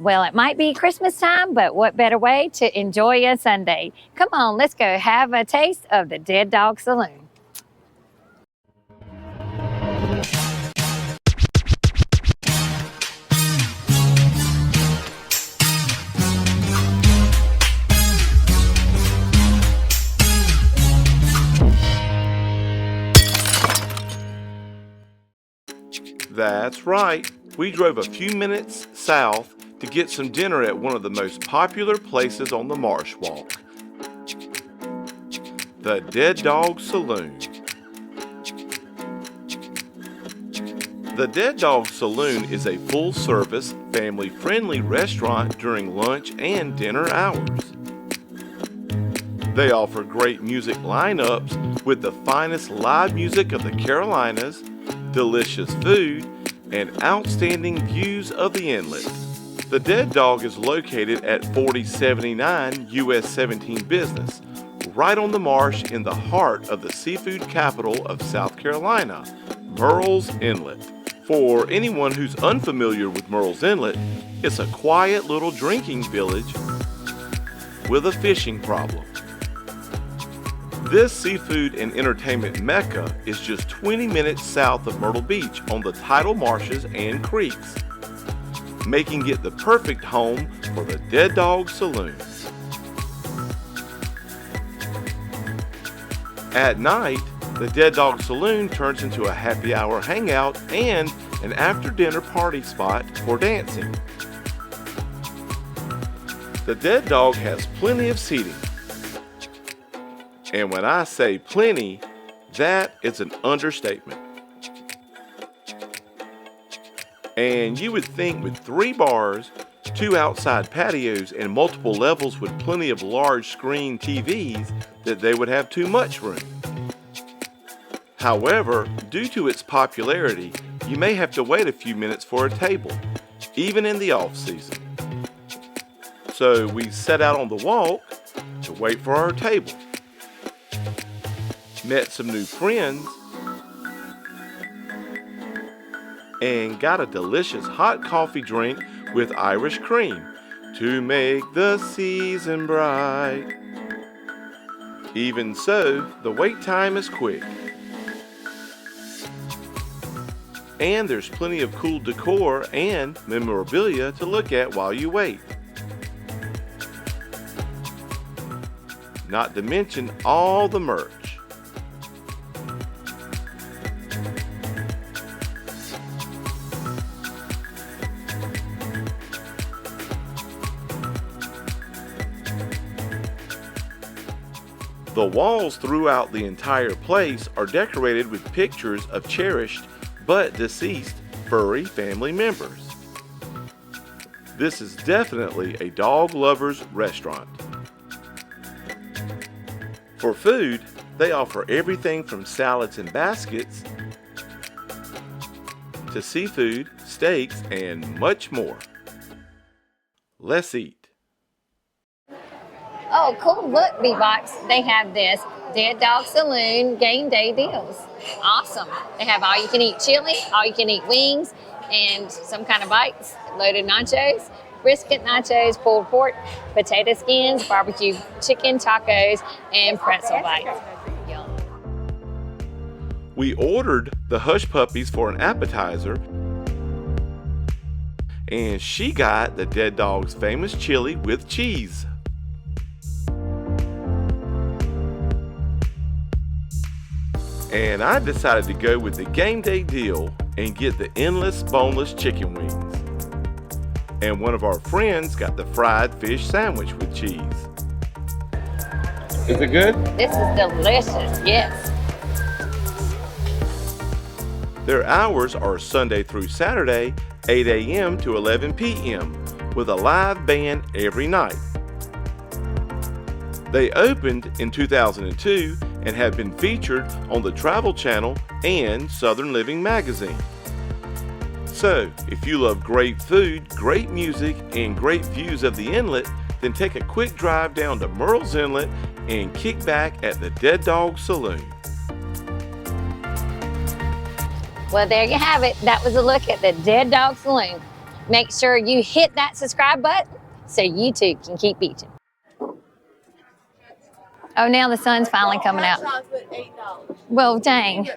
Well, it might be Christmas time, but what better way to enjoy a Sunday? Come on, let's go have a taste of the Dead Dog Saloon. That's right. We drove a few minutes south to get some dinner at one of the most popular places on the Marsh Walk, the Dead Dog Saloon. The Dead Dog Saloon is a full-service, family-friendly restaurant during lunch and dinner hours. They offer great music lineups with the finest live music of the Carolinas, delicious food, and outstanding views of the inlet. The Dead Dog is located at 4079 US 17 Business, right on the Marsh in the heart of the seafood capital of South Carolina, Murrells Inlet. For anyone who's unfamiliar with Murrells Inlet, it's a quiet little drinking village with a fishing problem. This seafood and entertainment mecca is just 20 minutes south of Myrtle Beach on the tidal marshes and creeks, making it the perfect home for the Dead Dog Saloon. At night, the Dead Dog Saloon turns into a happy hour hangout and an after-dinner party spot for dancing. The Dead Dog has plenty of seating. And when I say plenty, that is an understatement. And you would think with 3 bars, 2 outside patios, and multiple levels with plenty of large screen TVs that they would have too much room. However, due to its popularity, you may have to wait a few minutes for a table, even in the off-season. So we set out on the walk to wait for our table. Met some new friends, and got a delicious hot coffee drink with Irish cream to make the season bright. Even so, the wait time is quick. And there's plenty of cool decor and memorabilia to look at while you wait. Not to mention all the merch. The walls throughout the entire place are decorated with pictures of cherished but deceased furry family members. This is definitely a dog lover's restaurant. For food, they offer everything from salads and baskets to seafood, steaks, and much more. Let's eat. Oh, cool. Look, B-Box, they have this Dead Dog Saloon game day deals. Awesome. They have all-you-can-eat chili, all-you-can-eat wings, and some kind of bites, loaded nachos, brisket nachos, pulled pork, potato skins, barbecue chicken tacos, and pretzel bites. Yum. We ordered the Hush Puppies for an appetizer, and she got the Dead Dog's famous chili with cheese. And I decided to go with the game day deal and get the endless boneless chicken wings. And one of our friends got the fried fish sandwich with cheese. Is it good? This is delicious, yes. Their hours are Sunday through Saturday, 8 a.m. to 11 p.m. with a live band every night. They opened in 2002 and have been featured on the Travel Channel and Southern Living magazine. So, if you love great food, great music, and great views of the inlet, then take a quick drive down to Murrells Inlet and kick back at the Dead Dog Saloon. Well, there you have it. That was a look at the Dead Dog Saloon. Make sure you hit that subscribe button so you too can keep beaching. Oh, now the sun's finally coming out. Well, dang.